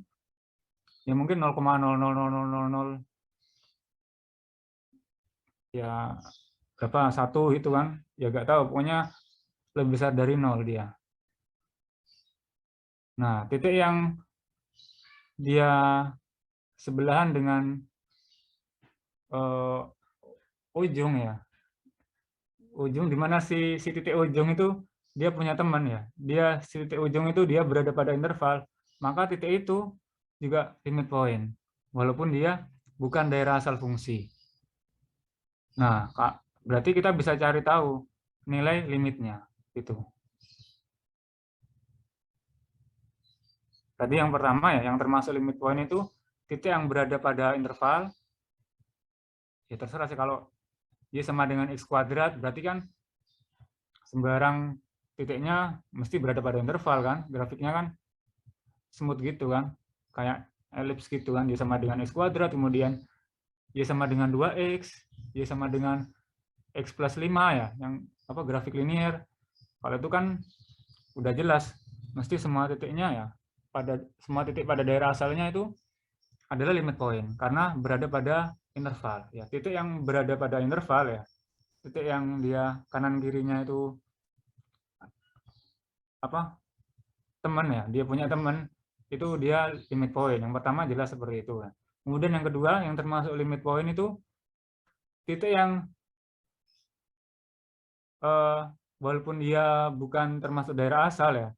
A: ya mungkin 0,00000 ya berapa, 1 itu kan ya nggak tahu, pokoknya lebih besar dari 0 dia. Nah, titik yang dia sebelahan dengan ujung ya, ujung di mana si titik ujung itu dia punya teman ya, si titik ujung itu dia berada pada interval, maka titik itu juga limit point walaupun dia bukan daerah asal fungsi. Nah, berarti kita bisa cari tahu nilai limitnya itu. Tadi yang pertama ya, yang termasuk limit point itu titik yang berada pada interval. Ya terserah sih, kalau Y sama dengan X kuadrat berarti kan sembarang titiknya mesti berada pada interval kan, grafiknya kan smooth gitu kan, kayak elips gitu kan, Y sama dengan X kuadrat, kemudian Y sama dengan 2X, Y sama dengan X plus 5 ya, yang grafik linear. Kalau itu kan udah jelas, mesti semua titiknya ya, semua titik pada daerah asalnya itu adalah limit point, karena berada pada interval. Ya, titik yang berada pada interval ya, titik yang dia kanan kirinya itu teman ya, dia punya teman, itu dia limit point. Yang pertama jelas seperti itu kan. Kemudian yang kedua yang termasuk limit point itu titik yang walaupun dia bukan termasuk daerah asal ya,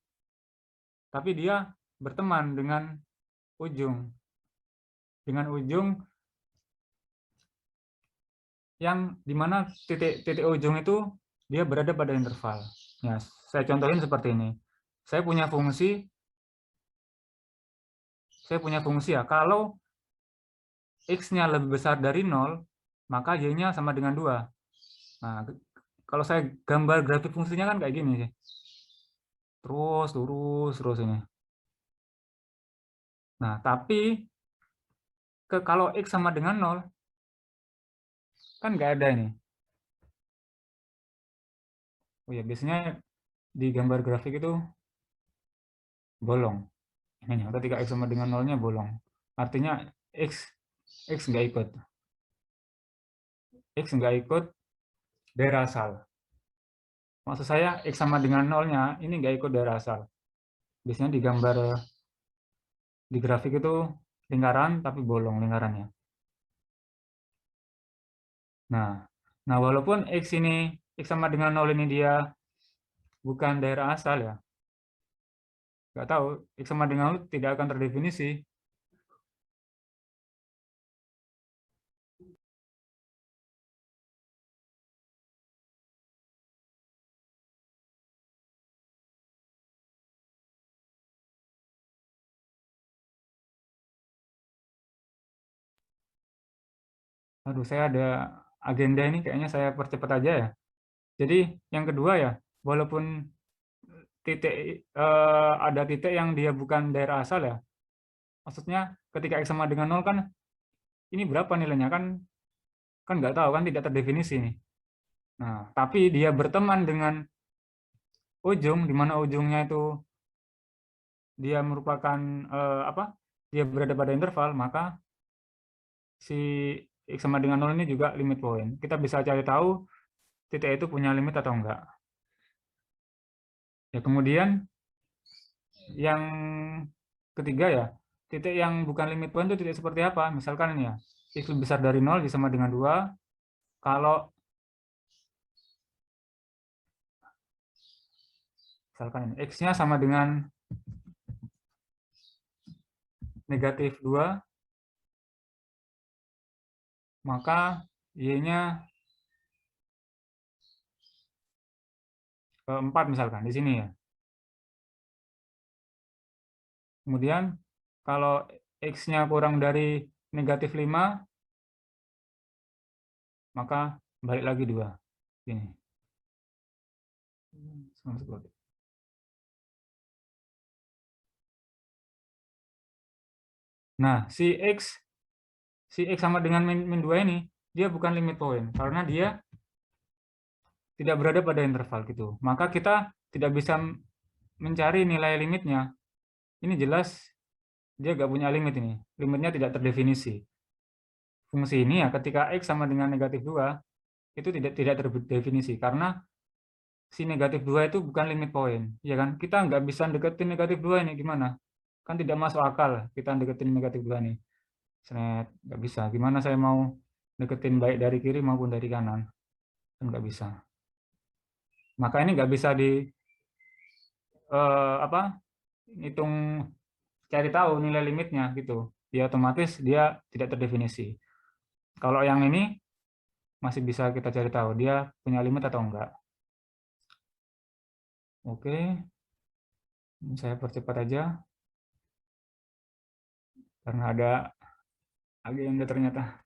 A: tapi dia berteman dengan ujung yang dimana titik ujung itu dia berada pada interval. Ya, saya contohin seperti ini. Saya punya fungsi ya, kalau X-nya lebih besar dari 0, maka Y-nya sama dengan 2. Nah, kalau saya gambar grafik fungsinya kan kayak gini sih. Terus, terus ini. Nah, tapi kalau X sama dengan 0, kan nggak ada ini. Oh ya, biasanya di gambar grafik itu bolong. Ini ketika X sama dengan 0-nya bolong. Artinya X nggak ikut. X nggak ikut daerah asal. Maksud saya X sama dengan 0-nya ini nggak ikut daerah asal. Biasanya di gambar di grafik itu lingkaran tapi bolong lingkarannya. Nah, walaupun X sama dengan 0 ini dia bukan daerah asal ya, nggak tahu, X sama dengan 0 tidak akan terdefinisi. Aduh, saya ada agenda ini, kayaknya saya percepat aja ya. Jadi yang kedua ya, walaupun ada titik yang dia bukan daerah asal ya, maksudnya ketika X sama dengan 0 kan, ini berapa nilainya kan, kan nggak tahu kan, tidak terdefinisi nih. Nah, tapi dia berteman dengan ujung, di mana ujungnya itu dia merupakan apa? Dia berada pada interval, maka si X sama dengan 0 ini juga limit point. Kita bisa cari tahu titik itu punya limit atau enggak. Ya, kemudian yang ketiga ya, titik yang bukan limit point itu titik seperti apa? Misalkan ini ya, X lebih besar dari 0 sama dengan 2, kalau misalkan ini X-nya sama dengan negatif 2, maka Y-nya 4 misalkan di sini ya. Kemudian kalau X-nya kurang dari negatif 5, maka balik lagi 2. Ini. Nah, si X sama dengan min 2 ini, dia bukan limit point, karena dia tidak berada pada interval gitu. Maka kita tidak bisa mencari nilai limitnya. Ini jelas dia nggak punya limit ini. Limitnya tidak terdefinisi. Fungsi ini ya ketika X sama dengan negatif 2, itu tidak terdefinisi, karena si negatif 2 itu bukan limit point. Ya kan? Kita nggak bisa deketin negatif 2 ini, gimana? Kan tidak masuk akal kita deketin negatif 2 nih. Nggak bisa. Gimana saya mau deketin baik dari kiri maupun dari kanan? Kan nggak bisa. Maka ini nggak bisa di hitung, cari tahu nilai limitnya gitu. Dia otomatis dia tidak terdefinisi. Kalau yang ini masih bisa kita cari tahu dia punya limit atau enggak. Oke, ini saya percepat aja karena ada agenda ternyata.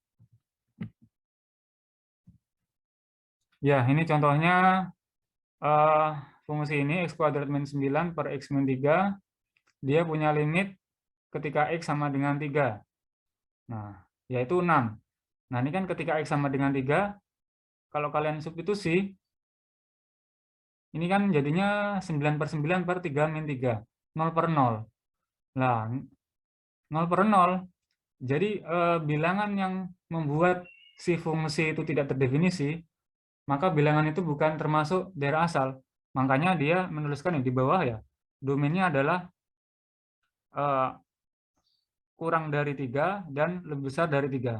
A: Ya, ini contohnya fungsi ini x kuadrat min 9 per x min 3, dia punya limit ketika x sama dengan 3. Nah, yaitu 6. Nah, ini kan ketika x sama dengan 3, kalau kalian substitusi, ini kan jadinya 9 per 9 per 3 min 3. 0 per 0. Nah, 0 per 0. Jadi bilangan yang membuat si fungsi itu tidak terdefinisi, maka bilangan itu bukan termasuk daerah asal. Makanya dia menuliskan di bawah ya, domainnya adalah kurang dari 3 dan lebih besar dari 3.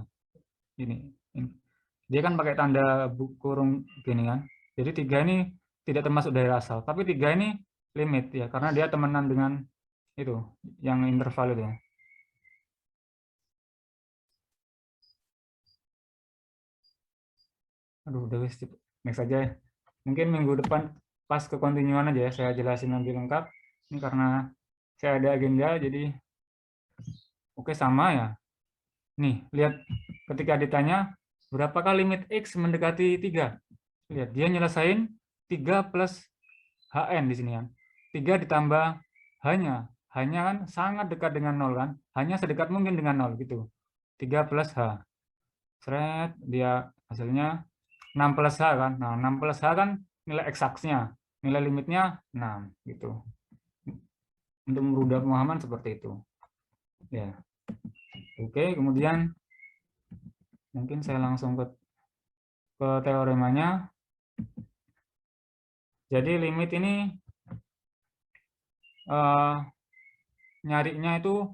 A: Ini. Dia kan pakai tanda kurung gini kan. Jadi 3 ini tidak termasuk daerah asal, tapi 3 ini limit ya, karena dia temenan dengan itu, yang interval itu. Aduh, udah wis, next aja ya. Mungkin minggu depan pas ke kontinuan aja ya, saya jelasin lebih lengkap. Ini karena saya ada agenda, jadi oke sama ya. Nih, lihat ketika ditanya berapakah limit X mendekati 3. Lihat, dia nyelesain 3 plus HN di sini kan. 3 ditambah hanya kan sangat dekat dengan 0 kan. Hanya sedekat mungkin dengan 0 gitu. 3 plus H. Seret, dia hasilnya 6 plus H kan. Nah, 6 plus H kan nilai eksaksnya. Nilai limitnya 6 gitu. Untuk merubah pemahaman seperti itu. Ya. Oke, kemudian mungkin saya langsung ke teoremanya. Jadi limit ini nyarinya itu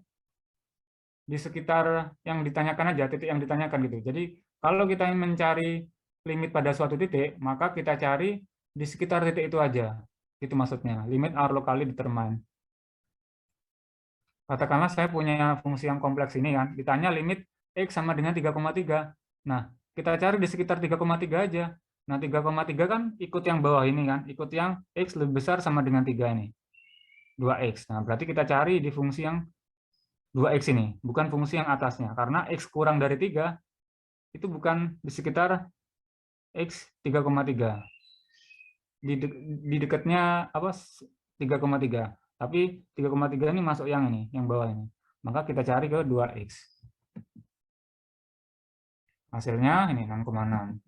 A: di sekitar yang ditanyakan aja, titik yang ditanyakan gitu. Jadi kalau kita ingin mencari limit pada suatu titik, maka kita cari di sekitar titik itu aja. Itu maksudnya, limit are locally determined. Katakanlah saya punya fungsi yang kompleks ini kan, ditanya limit X sama dengan 3,3. Nah, kita cari di sekitar 3,3 aja. Nah, 3,3 kan ikut yang bawah ini kan, ikut yang X lebih besar sama dengan 3 ini. 2X. Nah, berarti kita cari di fungsi yang 2X ini, bukan fungsi yang atasnya. Karena X kurang dari 3, itu bukan di sekitar X 3,3. Di dekatnya apa 3,3. Tapi 3,3 ini masuk yang ini, yang bawah ini. Maka kita cari ke 2X. Hasilnya ini 6,6.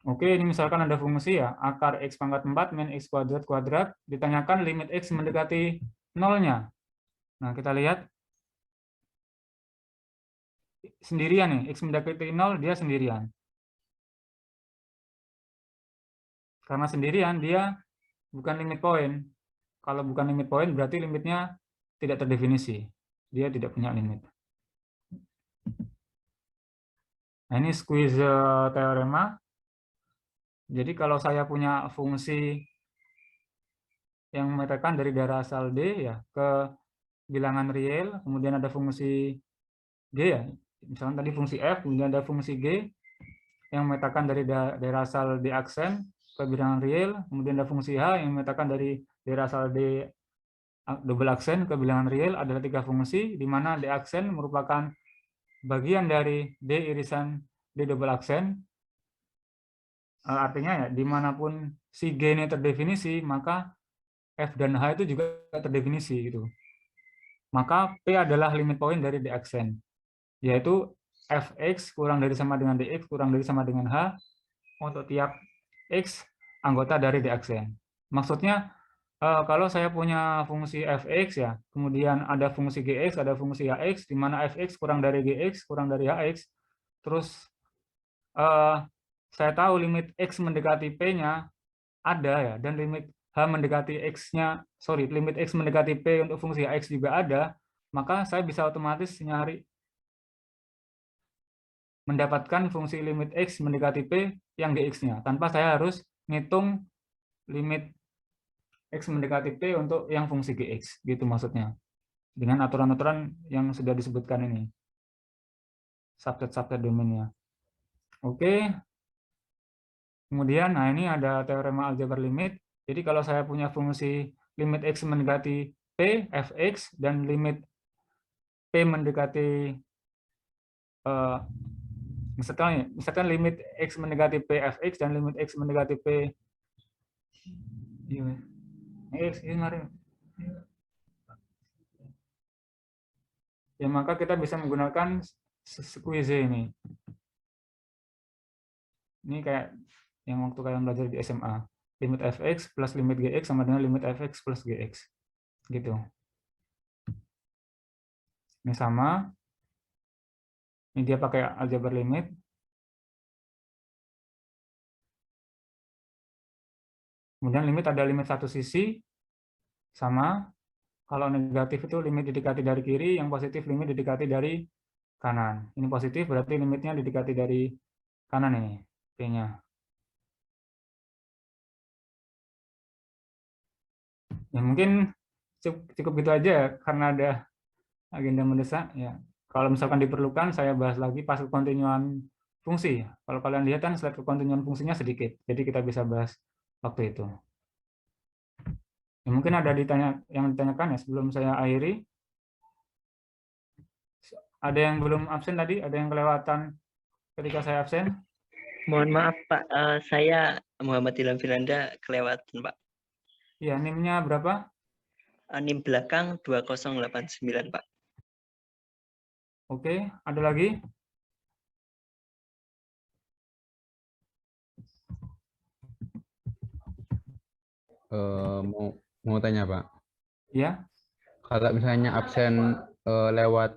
A: Oke, ini misalkan ada fungsi ya, akar X pangkat 4 min X kuadrat, ditanyakan limit X mendekati 0-nya. Nah, kita lihat sendirian nih, X mendekati 0, dia sendirian. Karena sendirian, dia bukan limit point. Kalau bukan limit point, berarti limitnya tidak terdefinisi. Dia tidak punya limit. Nah, ini squeeze teorema. Jadi kalau saya punya fungsi yang memetakan dari daerah asal D ya ke bilangan real, kemudian ada fungsi G ya, misalnya tadi fungsi F, kemudian ada fungsi G yang memetakan dari daerah asal D aksen ke bilangan real, kemudian ada fungsi H yang memetakan dari daerah asal D double aksen ke bilangan real. Ada 3 fungsi di mana D aksen merupakan bagian dari D irisan D double aksen. Artinya ya dimanapun si G ini terdefinisi, maka F dan H itu juga terdefinisi gitu. Maka P adalah limit point dari D aksen, yaitu Fx kurang dari sama dengan Dx kurang dari sama dengan H untuk tiap X anggota dari D aksen. Maksudnya kalau saya punya fungsi Fx ya, kemudian ada fungsi Gx, ada fungsi Hx, di mana Fx kurang dari Gx kurang dari Hx, terus saya tahu limit X mendekati P-nya ada ya, dan limit H mendekati X-nya, limit X mendekati P untuk fungsi X juga ada, maka saya bisa otomatis nyari mendapatkan fungsi limit X mendekati P yang Gx-nya, tanpa saya harus ngitung limit X mendekati P untuk yang fungsi Gx, gitu maksudnya. Dengan aturan-aturan yang sudah disebutkan ini. Subset-subset domainnya. Oke. Kemudian, nah ini ada teorema aljabar limit. Jadi kalau saya punya fungsi limit X mendekati P, Fx, dan limit P mendekati misalkan limit X mendekati P Fx dan limit X mendekati P X ya, maka kita bisa menggunakan squeeze ini. Ini kayak yang waktu kalian belajar di SMA. Limit Fx plus limit Gx sama dengan limit Fx plus Gx. Gitu. Ini sama. Ini dia pakai aljabar limit. Kemudian limit ada limit satu sisi. Sama. Kalau negatif itu limit didekati dari kiri, yang positif limit didekati dari kanan. Ini positif berarti limitnya didekati dari kanan ini, P-nya. Ya mungkin cukup gitu aja karena ada agenda mendesak ya. Kalau misalkan diperlukan saya bahas lagi pas kekontinuan fungsi. Kalau kalian lihat kan slide kekontinuan fungsinya sedikit, jadi kita bisa bahas waktu itu. Ya, mungkin ada yang ditanyakan ya sebelum saya akhiri. Ada yang belum absen tadi? Ada yang kelewatan ketika saya absen?
B: Mohon maaf Pak, saya Muhammad Ilham Firanda kelewatan Pak.
A: Ya, NIM-nya berapa?
B: NIM belakang 2089 Pak.
A: Oke, ada lagi?
D: Mau tanya Pak.
A: Ya.
D: Kalau misalnya absen lewat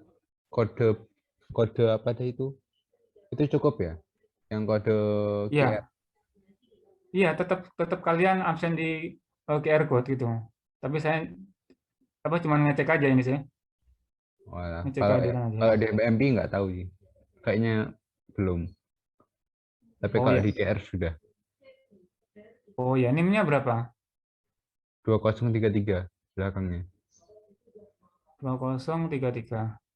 D: kode apa tadi itu cukup ya? Yang kode
A: Iya. Iya, tetap kalian absen di QR code gitu. Tapi saya cuma ngecek aja ini sih. Ngecek kehadiran aja.
D: Kalau di BMP nggak tahu sih. Kayaknya belum. Tapi kalau
A: ya.
D: di DR sudah.
A: Oh ya, NIM-nya berapa?
D: 2033 belakangnya.
A: 2033.